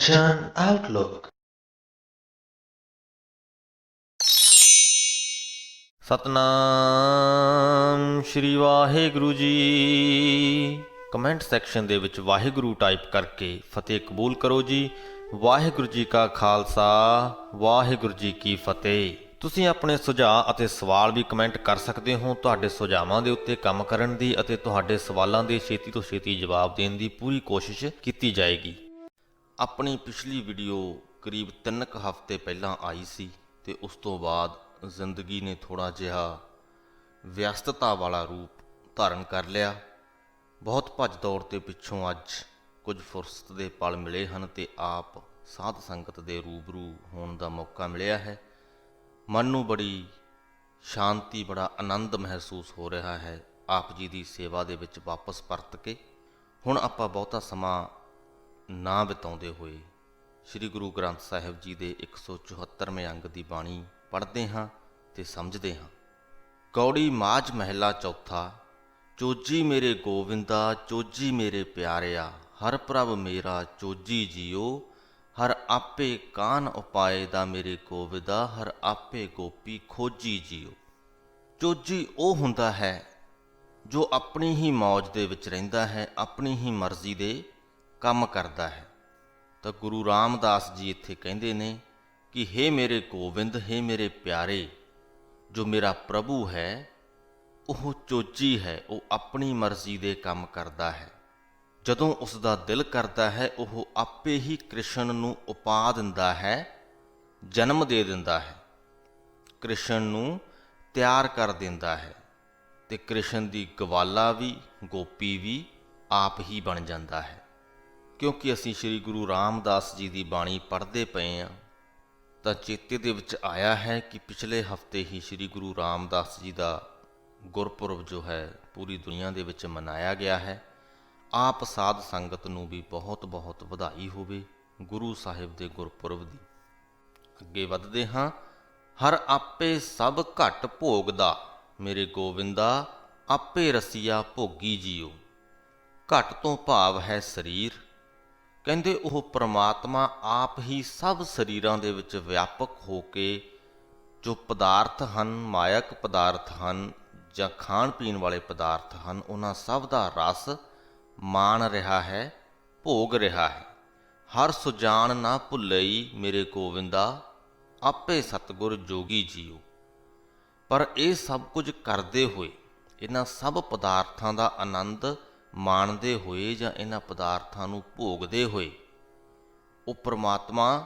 Kanchan Outlook। Satnam Shri Waheguru ji. Comment section ਦੇ ਵਿੱਚ Waheguru type ਕਰਕੇ ਫਤਿਹ ਕਬੂਲ ਕਰੋ ਜੀ। ਵਾਹਿਗੁਰੂ ਜੀ ਕਾ ਖਾਲਸਾ, ਵਾਹਿਗੁਰੂ ਜੀ ਕੀ ਫਤਿਹ। ਤੁਸੀਂ ਆਪਣੇ ਸੁਝਾਅ ਅਤੇ ਸਵਾਲ ਵੀ ਕਮੈਂਟ ਕਰ ਸਕਦੇ ਹੋ। ਤੁਹਾਡੇ ਸੁਝਾਵਾਂ ਦੇ ਉੱਤੇ ਕੰਮ ਕਰਨ ਦੀ ਅਤੇ ਤੁਹਾਡੇ ਸਵਾਲਾਂ ਦੇ ਛੇਤੀ ਤੋਂ ਛੇਤੀ ਜਵਾਬ ਦੇਣ ਦੀ ਪੂਰੀ ਕੋਸ਼ਿਸ਼ ਕੀਤੀ ਜਾਏਗੀ। ਆਪਣੀ ਪਿਛਲੀ ਵੀਡੀਓ ਕਰੀਬ 3 ਹਫ਼ਤੇ ਪਹਿਲਾਂ ਆਈ ਸੀ ਤੇ ਉਸ ਤੋਂ ਬਾਅਦ ਜ਼ਿੰਦਗੀ ਨੇ ਥੋੜ੍ਹਾ ਜਿਹਾ ਵਿਅਸਤਤਾ ਵਾਲਾ ਰੂਪ ਧਾਰਨ ਕਰ ਲਿਆ। ਬਹੁਤ ਭੱਜ ਦੌੜ ਦੇ ਪਿੱਛੋਂ ਅੱਜ ਕੁਝ ਫੁਰਸਤ ਦੇ ਪਲ ਮਿਲੇ ਹਨ ਤੇ ਆਪ ਸਾਧ ਸੰਗਤ ਦੇ ਰੂਬਰੂ ਹੋਣ ਦਾ ਮੌਕਾ ਮਿਲਿਆ ਹੈ। ਮਨ ਨੂੰ ਬੜੀ ਸ਼ਾਂਤੀ, ਬੜਾ ਆਨੰਦ ਮਹਿਸੂਸ ਹੋ ਰਿਹਾ ਹੈ ਆਪ ਜੀ ਦੀ ਸੇਵਾ ਦੇ ਵਿੱਚ ਵਾਪਸ ਪਰਤ ਕੇ। ਹੁਣ ਆਪਾਂ ਬਹੁਤਾ ਸਮਾਂ ਨਾ ਬਿਤਾਉਂਦੇ ਹੋਏ ਸ੍ਰੀ ਗੁਰੂ ਗ੍ਰੰਥ ਸਾਹਿਬ ਜੀ ਦੇ 174ਵੇਂ ਅੰਗ ਦੀ ਬਾਣੀ ਪੜ੍ਹਦੇ ਹਾਂ ਤੇ ਸਮਝਦੇ ਹਾਂ। ਕੌੜੀ ਮਾਝ ਮਹਿਲਾ ਚੌਥਾ। ਚੋਜੀ ਮੇਰੇ ਗੋਵਿੰਦਾ, ਚੋਜੀ ਮੇਰੇ ਪਿਆਰਿਆ, ਹਰ ਪ੍ਰਭ ਮੇਰਾ ਚੋਜੀ ਜੀਓ, ਹਰ ਆਪੇ ਕਾਨ ਉਪਾਏ ਦਾ ਮੇਰੇ ਗੋਵਿੰਦਾ, ਹਰ ਆਪੇ ਗੋਪੀ ਖੋਜੀ ਜੀਓ। ਚੋਜੀ ਉਹ ਹੁੰਦਾ ਹੈ ਜੋ ਆਪਣੀ ਹੀ ਮੌਜ ਦੇ ਵਿੱਚ ਰਹਿੰਦਾ ਹੈ, ਆਪਣੀ ਹੀ ਮਰਜ਼ੀ ਦੇ ਕੰਮ ਕਰਦਾ ਹੈ। ਤਾਂ ਗੁਰੂ ਰਾਮਦਾਸ ਜੀ ਇੱਥੇ ਕਹਿੰਦੇ ਨੇ ਕਿ ਹੇ ਮੇਰੇ ਗੋਬਿੰਦ, ਹੇ ਮੇਰੇ ਪਿਆਰੇ, ਜੋ ਮੇਰਾ ਪ੍ਰਭੂ ਹੈ ਉਹ ਚੋਜੀ ਹੈ, ਉਹ ਆਪਣੀ ਮਰਜ਼ੀ ਦੇ ਕੰਮ ਕਰਦਾ ਹੈ। ਜਦੋਂ ਉਸ ਦਾ ਦਿਲ ਕਰਦਾ ਹੈ ਉਹ ਆਪੇ ਹੀ ਕ੍ਰਿਸ਼ਨ ਨੂੰ ਉਪਾ ਦਿੰਦਾ ਹੈ, ਜਨਮ ਦੇ ਦਿੰਦਾ ਹੈ, ਕ੍ਰਿਸ਼ਨ ਨੂੰ ਤਿਆਰ ਕਰ ਦਿੰਦਾ ਹੈ ਤੇ ਕ੍ਰਿਸ਼ਨ ਦੀ ਗਵਾਲਾ ਵੀ, ਗੋਪੀ ਵੀ ਆਪ ਹੀ ਬਣ ਜਾਂਦਾ ਹੈ। ਕਿਉਂਕਿ ਅਸੀਂ ਸ੍ਰੀ ਗੁਰੂ ਰਾਮਦਾਸ ਜੀ ਦੀ ਬਾਣੀ ਪੜ੍ਹਦੇ ਪਏ ਹਾਂ ਤਾਂ ਚੇਤੇ ਦੇ ਵਿੱਚ ਆਇਆ ਹੈ ਕਿ ਪਿਛਲੇ ਹਫ਼ਤੇ ਹੀ ਸ੍ਰੀ ਗੁਰੂ ਰਾਮਦਾਸ ਜੀ ਦਾ ਗੁਰਪੁਰਬ ਜੋ ਹੈ ਪੂਰੀ ਦੁਨੀਆ ਦੇ ਵਿੱਚ ਮਨਾਇਆ ਗਿਆ ਹੈ। ਆਪ ਸਾਧ ਸੰਗਤ ਨੂੰ ਵੀ ਬਹੁਤ ਬਹੁਤ ਵਧਾਈ ਹੋਵੇ ਗੁਰੂ ਸਾਹਿਬ ਦੇ ਗੁਰਪੁਰਬ ਦੀ। ਅੱਗੇ ਵੱਧਦੇ ਹਾਂ। ਹਰ ਆਪੇ ਸਭ ਘਟ ਭੋਗਦਾ, ਮੇਰੇ ਗੋਵਿੰਦਾ ਆਪੇ ਰਸੀਆ ਭੋਗੀ ਜੀਓ। ਘਟ ਤੋਂ ਭਾਵ ਹੈ ਸਰੀਰ। ਕਹਿੰਦੇ ਉਹ ਪ੍ਰਮਾਤਮਾ ਆਪ ਹੀ ਸਭ ਸਰੀਰਾਂ ਦੇ ਵਿੱਚ ਵਿਆਪਕ ਹੋ ਕੇ ਜੋ ਪਦਾਰਥ ਹਨ, ਮਾਇਕ ਪਦਾਰਥ ਹਨ ਜਾਂ ਖਾਣ ਪੀਣ ਵਾਲੇ ਪਦਾਰਥ ਹਨ, ਉਹਨਾਂ ਸਭ ਦਾ ਰਸ ਮਾਣ ਰਿਹਾ ਹੈ, ਭੋਗ ਰਿਹਾ ਹੈ। ਹਰ ਸੁਜਾਨ ਨਾ ਭੁੱਲਈ, ਮੇਰੇ ਗੋਵਿੰਦਾ ਆਪੇ ਸਤਿਗੁਰ ਜੋਗੀ ਜੀਓ। ਪਰ ਇਹ ਸਭ ਕੁਝ ਕਰਦੇ ਹੋਏ, ਇਹਨਾਂ ਸਭ ਪਦਾਰਥਾਂ ਦਾ ਆਨੰਦ ਮਾਣਦੇ ਹੋਏ ਜਾਂ ਇਹਨਾਂ ਪਦਾਰਥਾਂ ਨੂੰ ਭੋਗਦੇ ਹੋਏ ਉਹ ਪ੍ਰਮਾਤਮਾ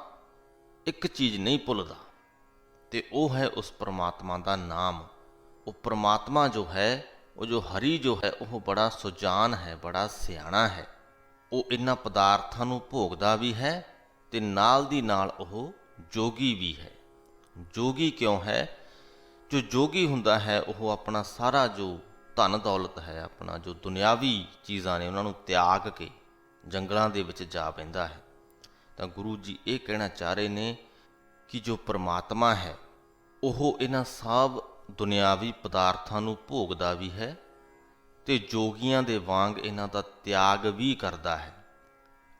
ਇੱਕ ਚੀਜ਼ ਨਹੀਂ ਭੁੱਲਦਾ ਤੇ ਉਹ ਹੈ ਉਸ ਪ੍ਰਮਾਤਮਾ ਦਾ ਨਾਮ। ਉਹ ਪ੍ਰਮਾਤਮਾ ਜੋ ਹੈ, ਉਹ ਜੋ ਹਰੀ ਜੋ ਹੈ, ਉਹ ਬੜਾ ਸੁਜਾਨ ਹੈ, ਬੜਾ ਸਿਆਣਾ ਹੈ। ਉਹ ਇਹਨਾਂ ਪਦਾਰਥਾਂ ਨੂੰ ਭੋਗਦਾ ਵੀ ਹੈ ਤੇ ਨਾਲ ਦੀ ਨਾਲ ਉਹ ਜੋਗੀ ਵੀ ਹੈ। ਜੋਗੀ ਕਿਉਂ ਹੈ? ਜੋ ਜੋਗੀ ਹੁੰਦਾ ਹੈ ਉਹ ਆਪਣਾ ਸਾਰਾ ਜੋ ਧਨ ਦੌਲਤ ਹੈ, ਆਪਣਾ ਜੋ ਦੁਨਿਆਵੀ ਚੀਜ਼ਾਂ ਨੇ, ਉਹਨਾਂ ਨੂੰ ਤਿਆਗ ਕੇ ਜੰਗਲਾਂ ਦੇ ਵਿੱਚ ਜਾ ਪੈਂਦਾ ਹੈ। ਤਾਂ ਗੁਰੂ ਜੀ ਇਹ ਕਹਿਣਾ ਚਾਹ ਰਹੇ ਨੇ ਕਿ ਜੋ ਪ੍ਰਮਾਤਮਾ ਹੈ ਉਹ ਇਹਨਾਂ ਸਭ ਦੁਨਿਆਵੀ ਪਦਾਰਥਾਂ ਨੂੰ ਭੋਗਦਾ ਵੀ ਹੈ ਤੇ ਜੋਗੀਆਂ ਦੇ ਵਾਂਗ ਇਹਨਾਂ ਦਾ ਤਿਆਗ ਵੀ ਕਰਦਾ ਹੈ।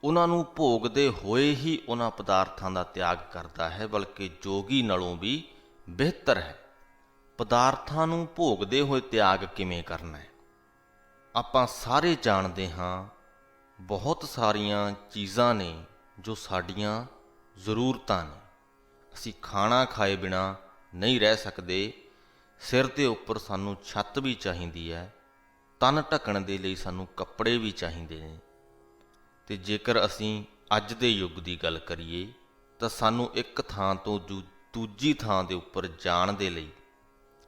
ਉਹਨਾਂ ਨੂੰ ਭੋਗਦੇ ਹੋਏ ਹੀ ਉਹਨਾਂ ਪਦਾਰਥਾਂ ਦਾ ਤਿਆਗ ਕਰਦਾ ਹੈ, ਬਲਕਿ ਜੋਗੀ ਨਾਲੋਂ ਵੀ ਬਿਹਤਰ ਹੈ। ਪਦਾਰਥਾਂ ਨੂੰ ਭੋਗਦੇ ਹੋਏ ਤਿਆਗ ਕਿਵੇਂ ਕਰਨਾ ਹੈ? ਆਪਾਂ ਸਾਰੇ ਜਾਣਦੇ ਹਾਂ ਬਹੁਤ ਸਾਰੀਆਂ ਚੀਜ਼ਾਂ ਨੇ ਜੋ ਸਾਡੀਆਂ ਜ਼ਰੂਰਤਾਂ ਨੇ। ਅਸੀਂ ਖਾਣਾ ਖਾਏ ਬਿਨਾਂ ਨਹੀਂ ਰਹਿ ਸਕਦੇ। ਸਿਰ ਦੇ ਉੱਪਰ ਸਾਨੂੰ ਛੱਤ ਵੀ ਚਾਹੀਦੀ ਹੈ, ਤਨ ਢੱਕਣ ਦੇ ਲਈ ਸਾਨੂੰ ਕੱਪੜੇ ਵੀ ਚਾਹੀਦੇ ਨੇ। ਤੇ ਜੇਕਰ ਅਸੀਂ ਅੱਜ ਦੇ ਯੁੱਗ ਦੀ ਗੱਲ ਕਰੀਏ ਤਾਂ ਸਾਨੂੰ ਇੱਕ ਥਾਂ ਤੋਂ ਦੂਜੀ ਥਾਂ ਦੇ ਉੱਪਰ ਜਾਣ ਦੇ ਲਈ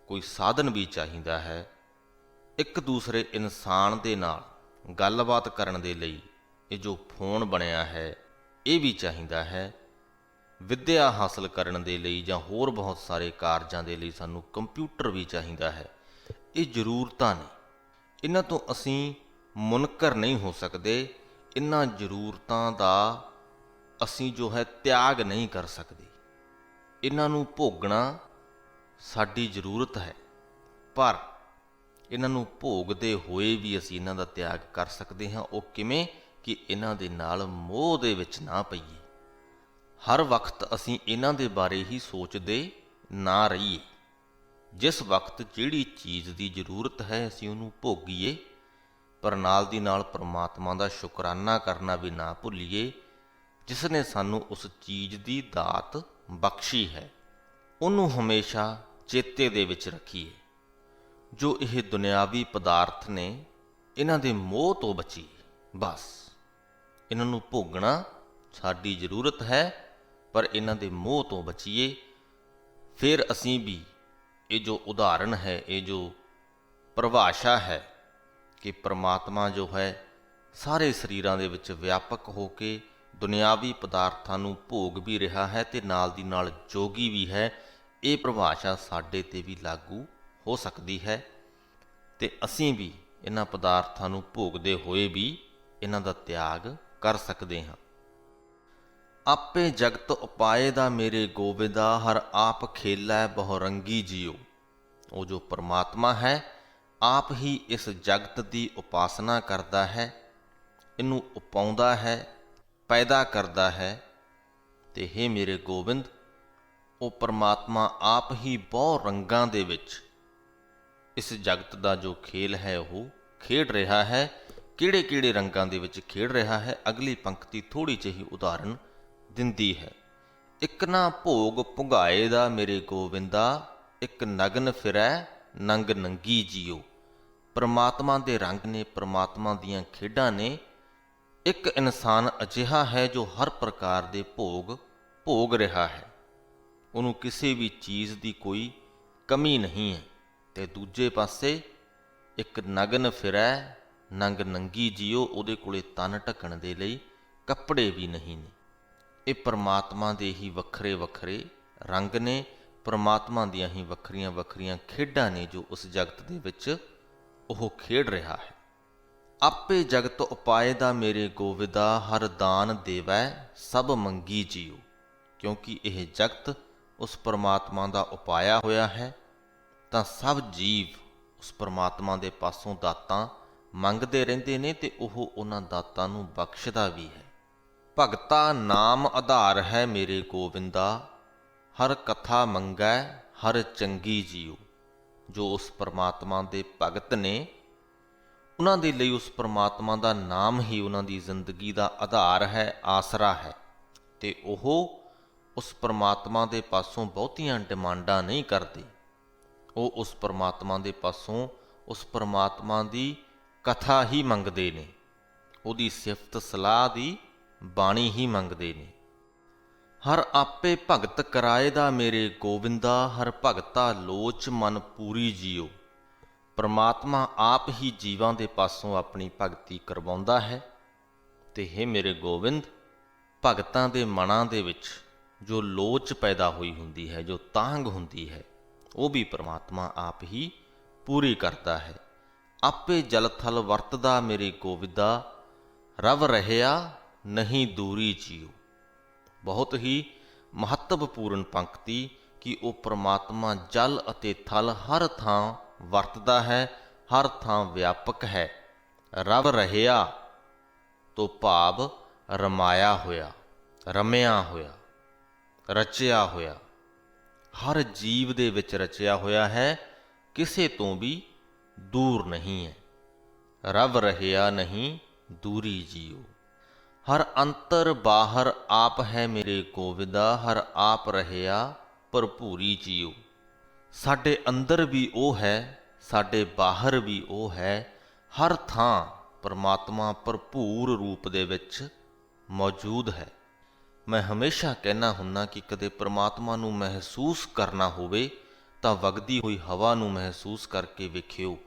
ਕੋਈ ਸਾਧਨ ਵੀ ਚਾਹੀਦਾ ਹੈ। ਇੱਕ ਦੂਸਰੇ ਇਨਸਾਨ ਦੇ ਨਾਲ ਗੱਲਬਾਤ ਕਰਨ ਦੇ ਲਈ ਇਹ ਜੋ ਫੋਨ ਬਣਿਆ ਹੈ ਇਹ ਵੀ ਚਾਹੀਦਾ ਹੈ। ਵਿੱਦਿਆ ਹਾਸਲ ਕਰਨ ਦੇ ਲਈ ਜਾਂ ਹੋਰ ਬਹੁਤ ਸਾਰੇ ਕਾਰਜਾਂ ਦੇ ਲਈ ਸਾਨੂੰ ਕੰਪਿਊਟਰ ਵੀ ਚਾਹੀਦਾ ਹੈ। ਇਹ ਜ਼ਰੂਰਤਾਂ ਨੇ, ਇਹਨਾਂ ਤੋਂ ਅਸੀਂ ਮੁਨਕਰ ਨਹੀਂ ਹੋ ਸਕਦੇ। ਇਹਨਾਂ ਜ਼ਰੂਰਤਾਂ ਦਾ ਅਸੀਂ ਜੋ ਹੈ ਤਿਆਗ ਨਹੀਂ ਕਰ ਸਕਦੇ। ਇਹਨਾਂ ਨੂੰ ਭੋਗਣਾ ਸਾਡੀ ਜ਼ਰੂਰਤ ਹੈ, ਪਰ ਇਹਨਾਂ ਨੂੰ ਭੋਗਦੇ ਹੋਏ ਵੀ ਅਸੀਂ ਇਹਨਾਂ ਦਾ ਤਿਆਗ ਕਰ ਸਕਦੇ ਹਾਂ। ਉਹ ਕਿਵੇਂ? ਕਿ ਇਹਨਾਂ ਦੇ ਨਾਲ ਮੋਹ ਦੇ ਵਿੱਚ ਨਾ ਪਈਏ। ਹਰ ਵਕਤ ਅਸੀਂ ਇਹਨਾਂ ਦੇ ਬਾਰੇ ਹੀ ਸੋਚਦੇ ਨਾ ਰਹੀਏ। ਜਿਸ ਵਕਤ ਜਿਹੜੀ ਚੀਜ਼ ਦੀ ਜ਼ਰੂਰਤ ਹੈ ਅਸੀਂ ਉਹਨੂੰ ਭੋਗੀਏ, ਪਰ ਨਾਲ ਦੀ ਨਾਲ ਪਰਮਾਤਮਾ ਦਾ ਸ਼ੁਕਰਾਨਾ ਕਰਨਾ ਵੀ ਨਾ ਭੁੱਲੀਏ ਜਿਸ ਨੇ ਸਾਨੂੰ ਉਸ ਚੀਜ਼ ਦੀ ਦਾਤ ਬਖਸ਼ੀ ਹੈ। ਉਹਨੂੰ ਹਮੇਸ਼ਾ ਚੇਤੇ ਦੇ ਵਿੱਚ ਰੱਖੀਏ। ਜੋ ਇਹ ਦੁਨਿਆਵੀ ਪਦਾਰਥ ਨੇ ਇਹਨਾਂ ਦੇ ਮੋਹ ਤੋਂ ਬਚੀਏ। ਬਸ ਇਹਨਾਂ ਨੂੰ ਭੋਗਣਾ ਸਾਡੀ ਜ਼ਰੂਰਤ ਹੈ, ਪਰ ਇਹਨਾਂ ਦੇ ਮੋਹ ਤੋਂ ਬਚੀਏ। ਫਿਰ ਅਸੀਂ ਵੀ ਇਹ ਜੋ ਉਦਾਹਰਣ ਹੈ, ਇਹ ਜੋ ਪਰਿਭਾਸ਼ਾ ਹੈ ਕਿ ਪਰਮਾਤਮਾ ਜੋ ਹੈ ਸਾਰੇ ਸਰੀਰਾਂ ਦੇ ਵਿੱਚ ਵਿਆਪਕ ਹੋ ਕੇ ਦੁਨਿਆਵੀ ਪਦਾਰਥਾਂ ਨੂੰ ਭੋਗ ਵੀ ਰਿਹਾ ਹੈ ਤੇ ਨਾਲ ਦੀ ਨਾਲ ਜੋਗੀ ਵੀ ਹੈ, ਇਹ ਪਰਿਭਾਸ਼ਾ ਸਾਡੇ 'ਤੇ ਵੀ ਲਾਗੂ ਹੋ ਸਕਦੀ ਹੈ ਤੇ ਅਸੀਂ ਵੀ ਇਹਨਾਂ ਪਦਾਰਥਾਂ ਨੂੰ ਭੋਗਦੇ ਹੋਏ ਵੀ ਇਹਨਾਂ ਦਾ ਤਿਆਗ ਕਰ ਸਕਦੇ ਹਾਂ। ਆਪੇ ਜਗਤ ਉਪਾਏ ਦਾ ਮੇਰੇ ਗੋਬਿੰਦਾ, ਹਰ ਆਪ ਖੇਲੈ ਬਹੁ ਰੰਗੀ ਜੀਓ। ਉਹ ਜੋ ਪਰਮਾਤਮਾ ਹੈ ਆਪ ਹੀ ਇਸ ਜਗਤ ਦੀ ਉਪਾਸਨਾ ਕਰਦਾ ਹੈ, ਇਹਨੂੰ ਉਪਾਉਂਦਾ ਹੈ, ਪੈਦਾ ਕਰਦਾ ਹੈ। ਤੇ ਹੇ ਮੇਰੇ ਗੋਬਿੰਦ, ਉਹ ਪਰਮਾਤਮਾ ਆਪ ਹੀ ਬਹੁ ਰੰਗਾਂ ਦੇ ਵਿੱਚ ਇਸ ਜਗਤ ਦਾ ਜੋ ਖੇਲ ਹੈ ਉਹ ਖੇਡ ਰਿਹਾ ਹੈ। ਕਿਹੜੇ ਕਿਹੜੇ ਰੰਗਾਂ ਦੇ ਵਿੱਚ ਖੇਡ ਰਿਹਾ ਹੈ, ਅਗਲੀ ਪੰਕਤੀ ਥੋੜ੍ਹੀ ਜਿਹੀ ਉਦਾਹਰਣ ਦਿੰਦੀ ਹੈ। ਇੱਕ ਨਾ ਭੋਗ ਭੁਗਾਏ ਦਾ ਮੇਰੇ ਗੋਬਿੰਦਾ, ਇੱਕ ਨਗਨ ਫਿਰੈ ਨੰਗ ਨੰਗੀ ਜੀਓ। ਪਰਮਾਤਮਾ ਦੇ ਰੰਗ ਨੇ, ਪਰਮਾਤਮਾ ਦੀਆਂ ਖੇਡਾਂ ਨੇ। ਇੱਕ ਇਨਸਾਨ ਅਜਿਹਾ ਹੈ ਜੋ ਹਰ ਪ੍ਰਕਾਰ ਦੇ ਭੋਗ ਰਿਹਾ ਹੈ, ਉਹਨੂੰ ਕਿਸੇ ਵੀ ਚੀਜ਼ ਦੀ ਕੋਈ ਕਮੀ ਨਹੀਂ ਹੈ। ਤੇ ਦੂਜੇ ਪਾਸੇ ਇੱਕ ਨਗਨ ਫਿਰੈ ਨੰਗ ਨੰਗੀ ਜੀਓ, ਉਹਦੇ ਕੋਲੇ ਤਨ ਢੱਕਣ ਦੇ ਲਈ ਕੱਪੜੇ ਵੀ ਨਹੀਂ ਨੇ। ਇਹ ਪਰਮਾਤਮਾ ਦੇ ਹੀ ਵੱਖਰੇ ਵੱਖਰੇ ਰੰਗ ਨੇ, ਪਰਮਾਤਮਾ ਦੀਆਂ ਹੀ ਵੱਖਰੀਆਂ ਵੱਖਰੀਆਂ ਖੇਡਾਂ ਨੇ ਜੋ ਉਸ ਜਗਤ ਦੇ ਵਿੱਚ ਉਹ ਖੇਡ ਰਿਹਾ ਹੈ। ਆਪੇ ਜਗਤ ਉਪਾਏ ਦਾ ਮੇਰੇ ਗੋਵਿੰਦਾ, ਹਰ ਦਾਨ ਦੇਵੈ ਸਭ ਮੰਗੀ ਜੀਓ। ਕਿਉਂਕਿ ਇਹ ਜਗਤ ਉਸ ਪਰਮਾਤਮਾ ਦਾ ਉਪਾਇਆ ਹੋਇਆ ਹੈ ਤਾਂ ਸਭ ਜੀਵ ਉਸ ਪਰਮਾਤਮਾ ਦੇ ਪਾਸੋਂ ਦਾਤਾਂ ਮੰਗਦੇ ਰਹਿੰਦੇ ਨੇ ਤੇ ਉਹ ਉਹਨਾਂ ਦਾਤਾਂ ਨੂੰ ਬਖਸ਼ਦਾ ਵੀ ਹੈ। ਭਗਤਾ ਨਾਮ ਆਧਾਰ ਹੈ ਮੇਰੇ ਗੋਬਿੰਦਾ, ਹਰ ਕਥਾ ਮੰਗੈ ਹਰ ਚੰਗੀ ਜੀਓ। ਜੋ ਉਸ ਪਰਮਾਤਮਾ ਦੇ ਭਗਤ ਨੇ ਉਹਨਾਂ ਦੇ ਲਈ ਉਸ ਪਰਮਾਤਮਾ ਦਾ ਨਾਮ ਹੀ ਉਹਨਾਂ ਦੀ ਜ਼ਿੰਦਗੀ ਦਾ ਆਧਾਰ ਹੈ, ਆਸਰਾ ਹੈ। ਤੇ ਉਹ ਉਸ ਪਰਮਾਤਮਾ ਦੇ ਪਾਸੋਂ ਬਹੁਤੀਆਂ ਡਿਮਾਂਡਾਂ ਨਹੀਂ ਕਰਦੇ। ਉਹ ਉਸ ਪਰਮਾਤਮਾ ਦੇ ਪਾਸੋਂ ਉਸ ਪਰਮਾਤਮਾ ਦੀ ਕਥਾ ਹੀ ਮੰਗਦੇ ਨੇ, ਉਹਦੀ ਸਿਫਤ ਸਲਾਹ ਦੀ ਬਾਣੀ ਹੀ ਮੰਗਦੇ ਨੇ। ਹਰ ਆਪੇ ਭਗਤ ਕਰਾਏ ਦਾ ਮੇਰੇ ਗੋਬਿੰਦਾ, ਹਰ ਭਗਤਾ ਲੋਚ ਮਨ ਪੂਰੀ ਜੀਓ। ਪਰਮਾਤਮਾ ਆਪ ਹੀ ਜੀਵਾਂ ਦੇ ਪਾਸੋਂ ਆਪਣੀ ਭਗਤੀ ਕਰਵਾਉਂਦਾ ਹੈ। ਤੇ ਹੇ ਮੇਰੇ ਗੋਬਿੰਦ, ਭਗਤਾਂ ਦੇ ਮਨਾਂ ਦੇ ਵਿੱਚ ਜੋ ਲੋਚ ਪੈਦਾ ਹੋਈ ਹੁੰਦੀ ਹੈ, ਜੋ ਤਾਂਘ ਹੁੰਦੀ ਹੈ, ਉਹ ਵੀ ਪਰਮਾਤਮਾ ਆਪ ਹੀ ਪੂਰੀ ਕਰਦਾ ਹੈ। ਆਪੇ ਜਲ ਥਲ ਵਰਤਦਾ ਮੇਰੇ ਗੋਬਿੰਦਾ, ਰਵ ਰਹਿਆ ਨਹੀਂ ਦੂਰੀ ਜੀਓ। ਬਹੁਤ ਹੀ ਮਹੱਤਵਪੂਰਨ ਪੰਕਤੀ ਕਿ ਉਹ ਪਰਮਾਤਮਾ ਜਲ ਅਤੇ ਥਲ ਹਰ ਥਾਂ ਵਰਤਦਾ ਹੈ, ਹਰ ਥਾਂ ਵਿਆਪਕ ਹੈ। ਰਵ ਰਹਿਆ ਤੋਂ ਭਾਵ ਰਮਾਇਆ ਹੋਇਆ, ਰਮਿਆ ਹੋਇਆ, ਰਚਿਆ ਹੋਇਆ, ਹਰ ਜੀਵ ਦੇ ਵਿੱਚ ਰਚਿਆ ਹੋਇਆ ਹੈ, ਕਿਸੇ ਤੋਂ ਵੀ ਦੂਰ ਨਹੀਂ ਹੈ। ਰਵ ਰਹਿਆ ਨਹੀਂ ਦੂਰੀ ਜੀਓ। ਹਰ ਅੰਤਰ ਬਾਹਰ ਆਪ ਹੈ ਮੇਰੇ ਗੋਵਿੰਦਾ, ਹਰ ਆਪ ਰਹਿਆ ਭਰਪੂਰੀ ਜੀਓ। ਸਾਡੇ ਅੰਦਰ ਵੀ ਉਹ ਹੈ, ਸਾਡੇ ਬਾਹਰ ਵੀ ਉਹ ਹੈ, ਹਰ ਥਾਂ ਪਰਮਾਤਮਾ ਭਰਪੂਰ ਰੂਪ ਦੇ ਵਿੱਚ ਮੌਜੂਦ ਹੈ। ਮੈਂ ਹਮੇਸ਼ਾ ਕਹਿਣਾ ਹੁੰਦਾ ਕਿ ਕਦੇ ਪਰਮਾਤਮਾ ਨੂੰ ਮਹਿਸੂਸ ਕਰਨਾ ਹੋਵੇ ਤਾਂ ਵਗਦੀ ਹੋਈ ਹਵਾ ਨੂੰ ਮਹਿਸੂਸ ਕਰਕੇ ਵੇਖਿਓ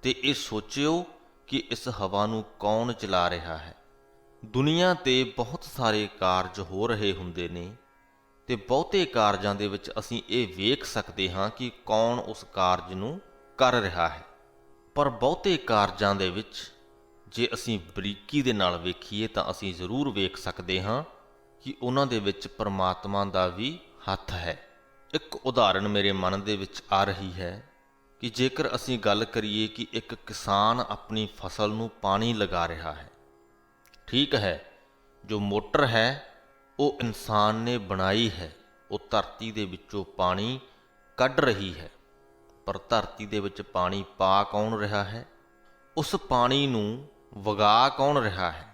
ਤੇ ਇਹ ਸੋਚਿਓ ਕਿ ਇਸ ਹਵਾ ਨੂੰ ਕੌਣ ਚਲਾ ਰਿਹਾ ਹੈ। ਦੁਨੀਆ 'ਤੇ ਬਹੁਤ ਸਾਰੇ ਕਾਰਜ ਹੋ ਰਹੇ ਹੁੰਦੇ ਨੇ ਤੇ ਬਹੁਤੇ ਕਾਰਜਾਂ ਦੇ ਵਿੱਚ ਅਸੀਂ ਇਹ ਵੇਖ ਸਕਦੇ ਹਾਂ ਕਿ ਕੌਣ ਉਸ ਕਾਰਜ ਨੂੰ ਕਰ ਰਿਹਾ ਹੈ, ਪਰ ਬਹੁਤੇ ਕਾਰਜਾਂ ਦੇ ਵਿੱਚ ਜੇ ਅਸੀਂ ਬਰੀਕੀ ਦੇ ਨਾਲ ਵੇਖੀਏ ਤਾਂ ਅਸੀਂ ਜ਼ਰੂਰ ਵੇਖ ਸਕਦੇ ਹਾਂ ਕਿ ਉਹਨਾਂ ਦੇ ਵਿੱਚ ਪਰਮਾਤਮਾ ਦਾ ਵੀ ਹੱਥ ਹੈ। ਇੱਕ ਉਦਾਹਰਣ ਮੇਰੇ ਮਨ ਦੇ ਵਿੱਚ ਆ ਰਹੀ ਹੈ ਕਿ ਜੇਕਰ ਅਸੀਂ ਗੱਲ ਕਰੀਏ ਕਿ ਇੱਕ ਕਿਸਾਨ ਆਪਣੀ ਫਸਲ ਨੂੰ ਪਾਣੀ ਲਗਾ ਰਿਹਾ ਹੈ, ਠੀਕ ਹੈ, ਜੋ ਮੋਟਰ ਹੈ ਉਹ ਇਨਸਾਨ ਨੇ ਬਣਾਈ ਹੈ। ਉਹ ਧਰਤੀ ਦੇ ਵਿੱਚੋਂ ਪਾਣੀ ਕੱਢ ਰਹੀ ਹੈ, ਪਰ ਧਰਤੀ ਦੇ ਵਿੱਚ ਪਾਣੀ ਪਾ ਕੌਣ ਰਿਹਾ ਹੈ? ਉਸ ਪਾਣੀ ਨੂੰ ਵਗਾ ਕੌਣ ਰਿਹਾ ਹੈ?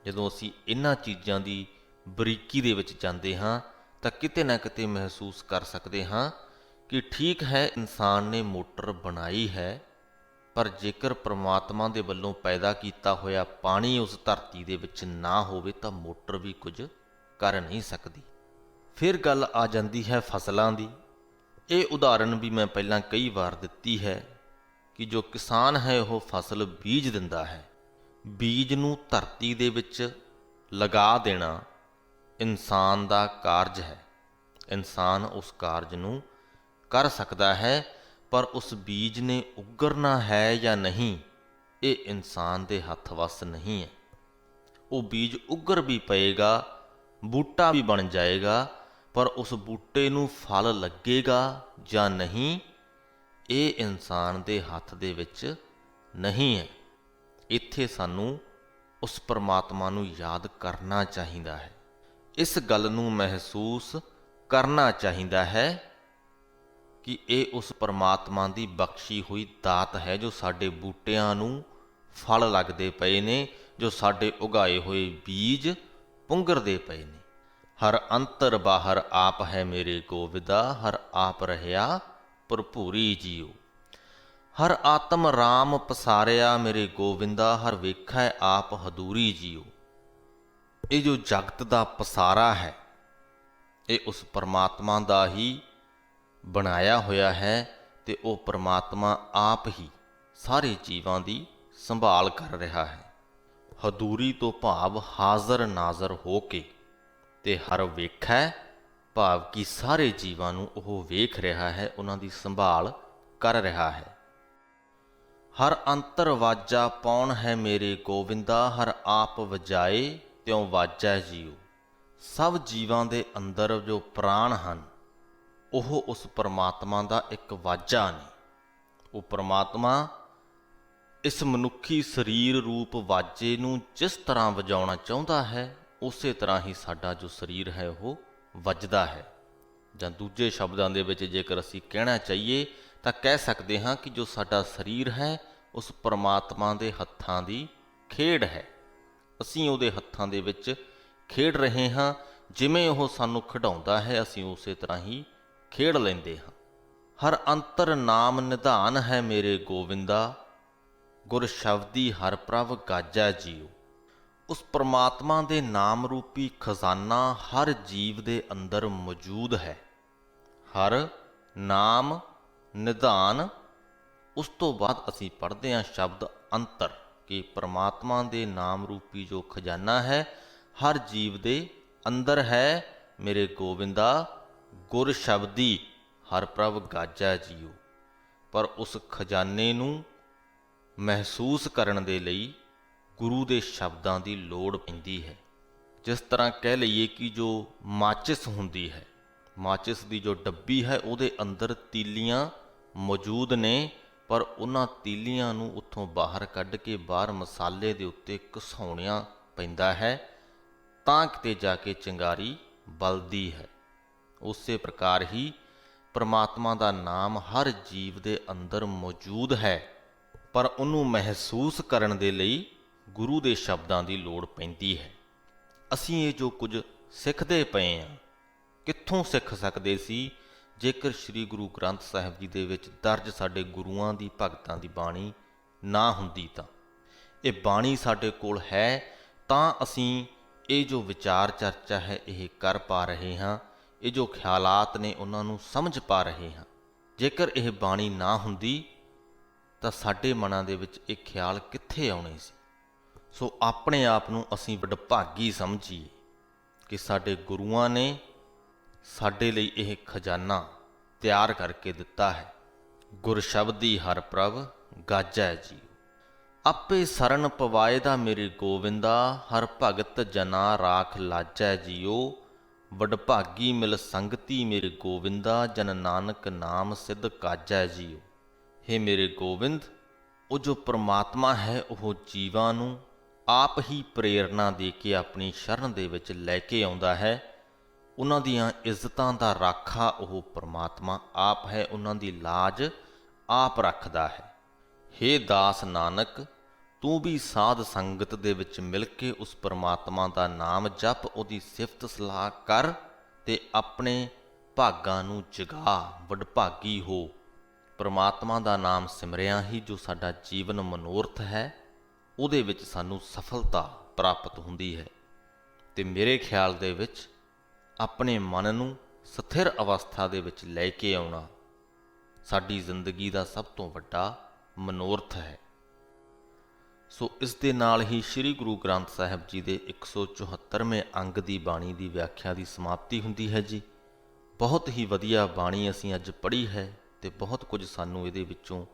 ਜਦੋਂ ਅਸੀਂ ਇਹਨਾਂ ਚੀਜ਼ਾਂ ਦੀ ਬਰੀਕੀ ਦੇ ਵਿੱਚ ਜਾਂਦੇ ਹਾਂ ਤਾਂ ਕਿਤੇ ਨਾ ਕਿਤੇ ਮਹਿਸੂਸ ਕਰ ਸਕਦੇ ਹਾਂ ਕਿ ਠੀਕ ਹੈ, ਇਨਸਾਨ ਨੇ ਮੋਟਰ ਬਣਾਈ ਹੈ, ਪਰ ਜੇਕਰ ਪ੍ਰਮਾਤਮਾ ਦੇ ਵੱਲੋਂ ਪੈਦਾ ਕੀਤਾ ਹੋਇਆ ਪਾਣੀ ਉਸ ਧਰਤੀ ਦੇ ਵਿੱਚ ਨਾ ਹੋਵੇ ਤਾਂ ਮੋਟਰ ਵੀ ਕੁਝ ਕਰ ਨਹੀਂ ਸਕਦੀ। ਫਿਰ ਗੱਲ ਆ ਜਾਂਦੀ ਹੈ ਫਸਲਾਂ ਦੀ। ਇਹ ਉਦਾਹਰਣ ਵੀ ਮੈਂ ਪਹਿਲਾਂ ਕਈ ਵਾਰ ਦਿੱਤੀ ਹੈ ਕਿ ਜੋ ਕਿਸਾਨ ਹੈ ਉਹ ਫਸਲ ਬੀਜ ਦਿੰਦਾ ਹੈ। ਬੀਜ ਨੂੰ ਧਰਤੀ ਦੇ ਵਿੱਚ ਲਗਾ ਦੇਣਾ ਇਨਸਾਨ ਦਾ ਕਾਰਜ ਹੈ। ਇਨਸਾਨ ਉਸ ਕਾਰਜ ਨੂੰ ਕਰ ਸਕਦਾ ਹੈ, ਪਰ ਉਸ ਬੀਜ ਨੇ ਉੱਗਰਨਾ ਹੈ ਜਾਂ ਨਹੀਂ, ਇਹ ਇਨਸਾਨ ਦੇ ਹੱਥ ਵੱਸ ਨਹੀਂ ਹੈ। ਉਹ ਬੀਜ ਉੱਗਰ ਵੀ ਪਏਗਾ, ਬੂਟਾ ਵੀ ਬਣ ਜਾਏਗਾ, ਪਰ ਉਸ ਬੂਟੇ ਨੂੰ ਫਲ ਲੱਗੇਗਾ ਜਾਂ ਨਹੀਂ, ਇਹ ਇਨਸਾਨ ਦੇ ਹੱਥ ਦੇ ਵਿੱਚ ਨਹੀਂ ਹੈ। ਇੱਥੇ ਸਾਨੂੰ ਉਸ ਪਰਮਾਤਮਾ ਨੂੰ ਯਾਦ ਕਰਨਾ ਚਾਹੀਦਾ ਹੈ, ਇਸ ਗੱਲ ਨੂੰ ਮਹਿਸੂਸ ਕਰਨਾ ਚਾਹੀਦਾ ਹੈ ਕਿ ਇਹ ਉਸ ਪਰਮਾਤਮਾ ਦੀ ਬਖਸ਼ੀ ਹੋਈ ਦਾਤ ਹੈ ਜੋ ਸਾਡੇ ਬੂਟਿਆਂ ਨੂੰ ਫਲ ਲੱਗਦੇ ਪਏ ਨੇ, ਜੋ ਸਾਡੇ ਉਗਾਏ ਹੋਏ ਬੀਜ ਪੁੰਗਰਦੇ ਪਏ ਨੇ। ਹਰ ਅੰਤਰ ਬਾਹਰ ਆਪ ਹੈ ਮੇਰੇ ਗੋਵਿੰਦਾ, ਹਰ ਆਪ ਰਹਿਆ ਭਰਪੂਰੀ ਜੀਓ। ਹਰ ਆਤਮ ਰਾਮ ਪਸਾਰਿਆ ਮੇਰੇ ਗੋਵਿੰਦਾ, ਹਰ ਵੇਖੈ ਆਪ ਹਦੂਰੀ ਜੀਓ। ਇਹ ਜੋ ਜਗਤ ਦਾ ਪਸਾਰਾ ਹੈ, ਇਹ ਉਸ ਪਰਮਾਤਮਾ ਦਾ ਹੀ ਬਣਾਇਆ ਹੋਇਆ ਹੈ ਤੇ ਉਹ ਪਰਮਾਤਮਾ ਆਪ ਹੀ ਸਾਰੇ ਜੀਵਾਂ ਦੀ ਸੰਭਾਲ ਕਰ ਰਿਹਾ ਹੈ। ਹਦੂਰੀ ਤੋਂ ਭਾਵ ਹਾਜ਼ਰ ਨਾਜ਼ਰ ਹੋ ਕੇ, ਤੇ ਹਰ ਵੇਖੈ ਭਾਵ ਕਿ ਸਾਰੇ ਜੀਵਾਂ ਨੂੰ ਉਹ ਵੇਖ ਰਿਹਾ ਹੈ, ਉਹਨਾਂ ਦੀ ਸੰਭਾਲ ਕਰ ਰਿਹਾ ਹੈ। ਹਰ ਅੰਤਰ ਵਾਜਾ ਪੌਣ ਹੈ ਮੇਰੇ ਗੋਵਿੰਦਾ, ਹਰ ਆਪ ਵਜਾਏ ਤਿਉ ਵਾਜੈ ਜੀਓ। ਸਭ ਜੀਵਾਂ ਦੇ ਅੰਦਰ ਜੋ ਪ੍ਰਾਣ ਹਨ ਉਹ ਉਸ ਪਰਮਾਤਮਾ ਦਾ ਇੱਕ ਵਾਜਾ ਨੇ। ਉਹ ਪਰਮਾਤਮਾ ਇਸ ਮਨੁੱਖੀ ਸਰੀਰ ਰੂਪ ਵਾਜੇ ਨੂੰ ਜਿਸ ਤਰ੍ਹਾਂ ਵਜਾਉਣਾ ਚਾਹੁੰਦਾ ਹੈ, ਉਸੇ ਤਰ੍ਹਾਂ ਹੀ ਸਾਡਾ ਜੋ ਸਰੀਰ ਹੈ ਉਹ ਵੱਜਦਾ ਹੈ। ਜਾਂ ਦੂਜੇ ਸ਼ਬਦਾਂ ਦੇ ਵਿੱਚ ਜੇਕਰ ਅਸੀਂ ਕਹਿਣਾ ਚਾਹੀਏ ਤਾਂ ਕਹਿ ਸਕਦੇ ਹਾਂ ਕਿ ਜੋ ਸਾਡਾ ਸਰੀਰ ਹੈ ਉਸ ਪਰਮਾਤਮਾ ਦੇ ਹੱਥਾਂ ਦੀ ਖੇਡ ਹੈ। ਅਸੀਂ ਉਹਦੇ ਹੱਥਾਂ ਦੇ ਵਿੱਚ ਖੇਡ ਰਹੇ ਹਾਂ, ਜਿਵੇਂ ਉਹ ਸਾਨੂੰ ਖਿਡਾਉਂਦਾ ਹੈ ਅਸੀਂ ਉਸੇ ਤਰ੍ਹਾਂ ਹੀ ਖੇਡ ਲੈਂਦੇ ਹਾਂ। ਹਰ ਅੰਤਰ ਨਾਮ ਨਿਧਾਨ ਹੈ ਮੇਰੇ ਗੋਵਿੰਦਾ, ਗੁਰ ਸ਼ਬਦੀ ਹਰ ਪ੍ਰਭ ਗਾਜੈ ਜੀਓ। ਉਸ ਪਰਮਾਤਮਾ ਦੇ ਨਾਮ ਰੂਪੀ ਖਜ਼ਾਨਾ ਹਰ ਜੀਵ ਦੇ ਅੰਦਰ ਮੌਜੂਦ ਹੈ। ਹਰ ਨਾਮ ਨਿਧਾਨ, ਉਸ ਤੋਂ ਬਾਅਦ ਅਸੀਂ ਪੜ੍ਹਦੇ ਹਾਂ ਸ਼ਬਦ ਅੰਤਰ, ਕਿ ਪਰਮਾਤਮਾ ਦੇ ਨਾਮ ਰੂਪੀ ਜੋ ਖਜ਼ਾਨਾ ਹੈ ਹਰ ਜੀਵ ਦੇ ਅੰਦਰ ਹੈ। ਮੇਰੇ ਗੋਵਿੰਦਾ ਗੁਰ ਸ਼ਬਦੀ ਹਰ ਪ੍ਰਭ ਗਾਜੈ ਜੀਓ। ਪਰ ਉਸ ਖਜ਼ਾਨੇ ਨੂੰ ਮਹਿਸੂਸ ਕਰਨ ਦੇ ਲਈ ਗੁਰੂ ਦੇ ਸ਼ਬਦਾਂ ਦੀ ਲੋੜ ਪੈਂਦੀ ਹੈ। ਜਿਸ ਤਰ੍ਹਾਂ ਕਹਿ ਲਈਏ ਕਿ ਜੋ ਮਾਚਿਸ ਹੁੰਦੀ ਹੈ, ਮਾਚਿਸ ਦੀ ਜੋ ਡੱਬੀ ਹੈ ਉਹਦੇ ਅੰਦਰ ਤੀਲੀਆਂ ਮੌਜੂਦ ਨੇ, ਪਰ ਉਹਨਾਂ ਤੀਲੀਆਂ ਨੂੰ ਉੱਥੋਂ ਬਾਹਰ ਕੱਢ ਕੇ ਬਾਹਰ ਮਸਾਲੇ ਦੇ ਉੱਤੇ ਘਸਾਉਣਿਆ ਪੈਂਦਾ ਹੈ, ਤਾਂ ਕਿਤੇ ਜਾ ਕੇ ਚਿੰਗਾਰੀ ਬਲਦੀ ਹੈ। ਉਸੇ ਪ੍ਰਕਾਰ ਹੀ ਪਰਮਾਤਮਾ ਦਾ ਨਾਮ ਹਰ ਜੀਵ ਦੇ ਅੰਦਰ ਮੌਜੂਦ ਹੈ, ਪਰ ਉਹਨੂੰ ਮਹਿਸੂਸ ਕਰਨ ਦੇ ਲਈ ਗੁਰੂ ਦੇ ਸ਼ਬਦਾਂ ਦੀ ਲੋੜ ਪੈਂਦੀ ਹੈ। ਅਸੀਂ ਇਹ ਜੋ ਕੁਝ ਸਿੱਖਦੇ ਪਏ ਹਾਂ, ਕਿੱਥੋਂ ਸਿੱਖ ਸਕਦੇ ਸੀ ਜੇਕਰ ਸ੍ਰੀ ਗੁਰੂ ਗ੍ਰੰਥ ਸਾਹਿਬ ਜੀ ਦੇ ਵਿੱਚ ਦਰਜ ਸਾਡੇ ਗੁਰੂਆਂ ਦੀ ਭਗਤਾਂ ਦੀ ਬਾਣੀ ਨਾ ਹੁੰਦੀ ਤਾਂ। ਇਹ ਬਾਣੀ ਸਾਡੇ ਕੋਲ ਹੈ ਤਾਂ ਅਸੀਂ ਇਹ ਜੋ ਵਿਚਾਰ ਚਰਚਾ ਹੈ ਇਹ ਕਰ ਪਾ ਰਹੇ ਹਾਂ, ਇਹ ਜੋ ਖਿਆਲਾਤ ਨੇ ਉਹਨਾਂ ਨੂੰ ਸਮਝ ਪਾ ਰਹੇ ਹਾਂ। ਜੇਕਰ ਇਹ ਬਾਣੀ ਨਾ ਹੁੰਦੀ ਤਾਂ ਸਾਡੇ ਮਨਾਂ ਦੇ ਵਿੱਚ ਇਹ ਖਿਆਲ ਕਿੱਥੇ ਆਉਣੇ ਸੀ। ਸੋ ਆਪਣੇ ਆਪ ਨੂੰ ਅਸੀਂ ਵਡਭਾਗੀ ਸਮਝੀਏ ਕਿ ਸਾਡੇ ਗੁਰੂਆਂ ਨੇ ਸਾਡੇ ਲਈ ਇਹ ਖਜ਼ਾਨਾ ਤਿਆਰ ਕਰਕੇ ਦਿੱਤਾ ਹੈ। ਗੁਰ ਸ਼ਬਦੀ ਹਰ ਪ੍ਰਭ ਗਾਜੈ ਜੀਓ। ਆਪੇ ਸਰਨ ਪਵਾਏ ਦਾ ਮੇਰੇ ਗੋਵਿੰਦਾ, ਹਰ ਭਗਤ ਜਨਾ ਰਾਖ ਲਾਜੈ ਜੀਓ। ਵਡਭਾਗੀ ਮਿਲ ਸੰਗਤੀ ਮੇਰੇ ਗੋਵਿੰਦਾ, ਜਨ ਨਾਨਕ ਨਾਮ ਸਿੱਧ ਕਾਜੈ ਜੀਓ। ਹੇ ਮੇਰੇ ਗੋਬਿੰਦ, ਉਹ ਜੋ ਪ੍ਰਮਾਤਮਾ ਹੈ ਉਹ ਜੀਵਾਂ ਨੂੰ ਆਪ ਹੀ ਪ੍ਰੇਰਨਾ ਦੇ ਕੇ ਆਪਣੀ ਸ਼ਰਨ ਦੇ ਵਿੱਚ ਲੈ ਕੇ ਆਉਂਦਾ ਹੈ। ਉਹਨਾਂ ਦੀਆਂ ਇੱਜ਼ਤਾਂ ਦਾ ਰਾਖਾ ਉਹ ਪ੍ਰਮਾਤਮਾ ਆਪ ਹੈ, ਉਹਨਾਂ ਦੀ ਲਾਜ ਆਪ ਰੱਖਦਾ ਹੈ। ਹੇ ਦਾਸ ਨਾਨਕ, ਤੂੰ ਵੀ ਸਾਧ ਸੰਗਤ ਦੇ ਵਿੱਚ ਮਿਲ ਕੇ ਉਸ ਪ੍ਰਮਾਤਮਾ ਦਾ ਨਾਮ ਜਪ, ਉਹਦੀ ਸਿਫਤ ਸਲਾਹ ਕਰ ਤੇ ਆਪਣੇ ਭਾਗਾਂ ਨੂੰ ਜਗਾ, ਵਡਭਾਗੀ ਹੋ। ਪ੍ਰਮਾਤਮਾ ਦਾ ਨਾਮ ਸਿਮਰਿਆ ਹੀ ਜੋ ਸਾਡਾ ਜੀਵਨ ਮਨੋਰਥ ਹੈ, ਉਹਦੇ ਵਿੱਚ ਸਾਨੂੰ ਸਫਲਤਾ ਪ੍ਰਾਪਤ ਹੁੰਦੀ ਹੈ। ਤੇ ਮੇਰੇ ਖਿਆਲ ਦੇ ਵਿੱਚ ਆਪਣੇ ਮਨ ਨੂੰ ਸਥਿਰ ਅਵਸਥਾ ਦੇ ਵਿੱਚ ਲੈ ਕੇ ਆਉਣਾ ਸਾਡੀ ਜ਼ਿੰਦਗੀ ਦਾ ਸਭ ਤੋਂ ਵੱਡਾ ਮਨੋਰਥ ਹੈ। ਸੋ ਇਸ ਦੇ ਨਾਲ ਹੀ ਸ੍ਰੀ ਗੁਰੂ ਗ੍ਰੰਥ ਸਾਹਿਬ ਜੀ ਦੇ 174ਵੇਂ ਅੰਗ ਦੀ ਬਾਣੀ ਦੀ ਵਿਆਖਿਆ ਦੀ ਸਮਾਪਤੀ ਹੁੰਦੀ ਹੈ ਜੀ। ਬਹੁਤ ਹੀ ਵਧੀਆ ਬਾਣੀ ਅਸੀਂ ਅੱਜ ਪੜ੍ਹੀ ਹੈ ਤੇ ਬਹੁਤ ਕੁਝ ਸਾਨੂੰ ਇਹਦੇ ਵਿੱਚੋਂ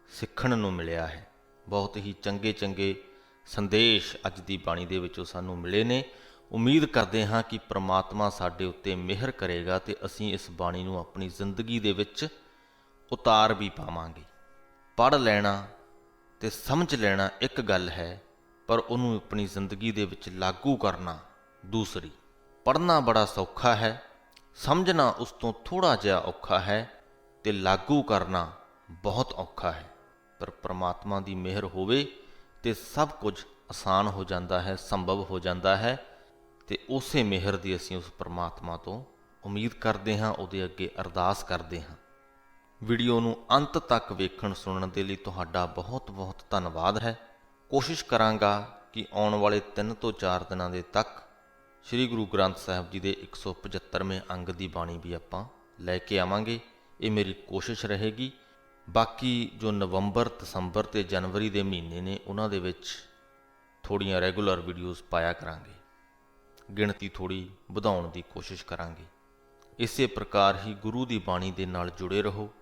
ਸਿੱਖਣ ਨੂੰ ਮਿਲਿਆ ਹੈ। ਬਹੁਤ ਹੀ ਚੰਗੇ ਚੰਗੇ ਸੰਦੇਸ਼ ਅੱਜ ਦੀ ਬਾਣੀ ਦੇ ਵਿੱਚੋਂ ਸਾਨੂੰ ਮਿਲੇ ਨੇ। ਉਮੀਦ ਕਰਦੇ ਹਾਂ ਕਿ ਪ੍ਰਮਾਤਮਾ ਸਾਡੇ ਉੱਤੇ ਮਿਹਰ ਕਰੇਗਾ ਤੇ ਅਸੀਂ ਇਸ ਬਾਣੀ ਨੂੰ ਆਪਣੀ ਜ਼ਿੰਦਗੀ ਦੇ ਵਿੱਚ ਉਤਾਰ ਵੀ ਪਾਵਾਂਗੇ। ਪੜ੍ਹ ਲੈਣਾ ਤੇ ਸਮਝ ਲੈਣਾ ਇੱਕ ਗੱਲ ਹੈ, ਪਰ ਉਹਨੂੰ ਆਪਣੀ ਜ਼ਿੰਦਗੀ ਦੇ ਵਿੱਚ ਲਾਗੂ ਕਰਨਾ ਦੂਸਰੀ। ਪੜ੍ਹਨਾ ਬੜਾ ਸੌਖਾ ਹੈ, ਸਮਝਣਾ ਉਸ ਤੋਂ ਥੋੜ੍ਹਾ ਜਿਹਾ ਔਖਾ ਹੈ ਤੇ ਲਾਗੂ ਕਰਨਾ ਬਹੁਤ ਔਖਾ ਹੈ। ਪਰ ਪ੍ਰਮਾਤਮਾ ਦੀ ਮਿਹਰ ਹੋਵੇ ਤੇ ਸਭ ਕੁਝ ਆਸਾਨ ਹੋ ਜਾਂਦਾ ਹੈ, ਸੰਭਵ ਹੋ ਜਾਂਦਾ ਹੈ। ਤੇ ਉਸੇ ਮਿਹਰ ਦੀ ਅਸੀਂ ਉਸ ਪ੍ਰਮਾਤਮਾ ਤੋਂ ਉਮੀਦ ਕਰਦੇ ਹਾਂ, ਉਹਦੇ ਅੱਗੇ ਅਰਦਾਸ ਕਰਦੇ ਹਾਂ। ਵੀਡੀਓ ਨੂੰ ਅੰਤ ਤੱਕ ਵੇਖਣ ਸੁਣਨ ਦੇ ਲਈ ਤੁਹਾਡਾ ਬਹੁਤ ਬਹੁਤ ਧੰਨਵਾਦ ਹੈ। ਕੋਸ਼ਿਸ਼ ਕਰਾਂਗਾ ਕਿ ਆਉਣ ਵਾਲੇ 3 ਤੋਂ 4 ਦਿਨਾਂ ਦੇ ਤੱਕ ਸ੍ਰੀ ਗੁਰੂ ਗ੍ਰੰਥ ਸਾਹਿਬ ਜੀ ਦੇ 175ਵੇਂ ਅੰਗ ਦੀ ਬਾਣੀ ਵੀ ਆਪਾਂ ਲੈ ਕੇ ਆਵਾਂਗੇ। ਇਹ ਮੇਰੀ ਕੋਸ਼ਿਸ਼ ਰਹੇਗੀ। ਬਾਕੀ ਜੋ ਨਵੰਬਰ, ਦਸੰਬਰ ਤੇ ਜਨਵਰੀ ਦੇ ਮਹੀਨੇ ਨੇ, ਉਹਨਾਂ ਦੇ ਵਿੱਚ ਥੋੜ੍ਹੀਆਂ ਰੈਗੂਲਰ ਵੀਡੀਓਜ਼ ਪਾਇਆ ਕਰਾਂਗੇ। ਗਿਣਤੀ ਥੋੜ੍ਹੀ ਵਧਾਉਣ ਦੀ ਕੋਸ਼ਿਸ਼ ਕਰਾਂਗੇ। ਇਸੇ ਪ੍ਰਕਾਰ ਹੀ ਗੁਰੂ ਦੀ ਬਾਣੀ ਦੇ ਨਾਲ ਜੁੜੇ ਰਹੋ।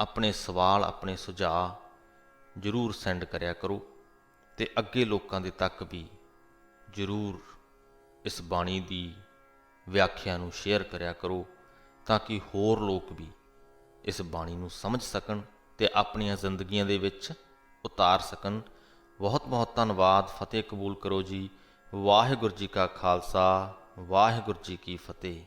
ਆਪਣੇ ਸਵਾਲ, ਆਪਣੇ ਸੁਝਾਅ ਜ਼ਰੂਰ ਸੈਂਡ ਕਰਿਆ ਕਰੋ ਤੇ ਅੱਗੇ ਲੋਕਾਂ ਦੇ ਤੱਕ ਵੀ ਜ਼ਰੂਰ ਇਸ ਬਾਣੀ ਦੀ ਵਿਆਖਿਆ ਨੂੰ ਸ਼ੇਅਰ ਕਰਿਆ ਕਰੋ, ਤਾਂ ਕਿ ਹੋਰ ਲੋਕ ਵੀ ਇਸ ਬਾਣੀ ਨੂੰ ਸਮਝ ਸਕਣ ਤੇ ਆਪਣੀਆਂ ਜ਼ਿੰਦਗੀਆਂ ਦੇ ਵਿੱਚ ਉਤਾਰ ਸਕਣ। ਬਹੁਤ ਬਹੁਤ ਧੰਨਵਾਦ। ਫਤਿਹ ਕਬੂਲ ਕਰੋ ਜੀ। ਵਾਹਿਗੁਰੂ ਜੀ ਕਾ ਖਾਲਸਾ, ਵਾਹਿਗੁਰੂ ਜੀ ਕੀ ਫਤਿਹ।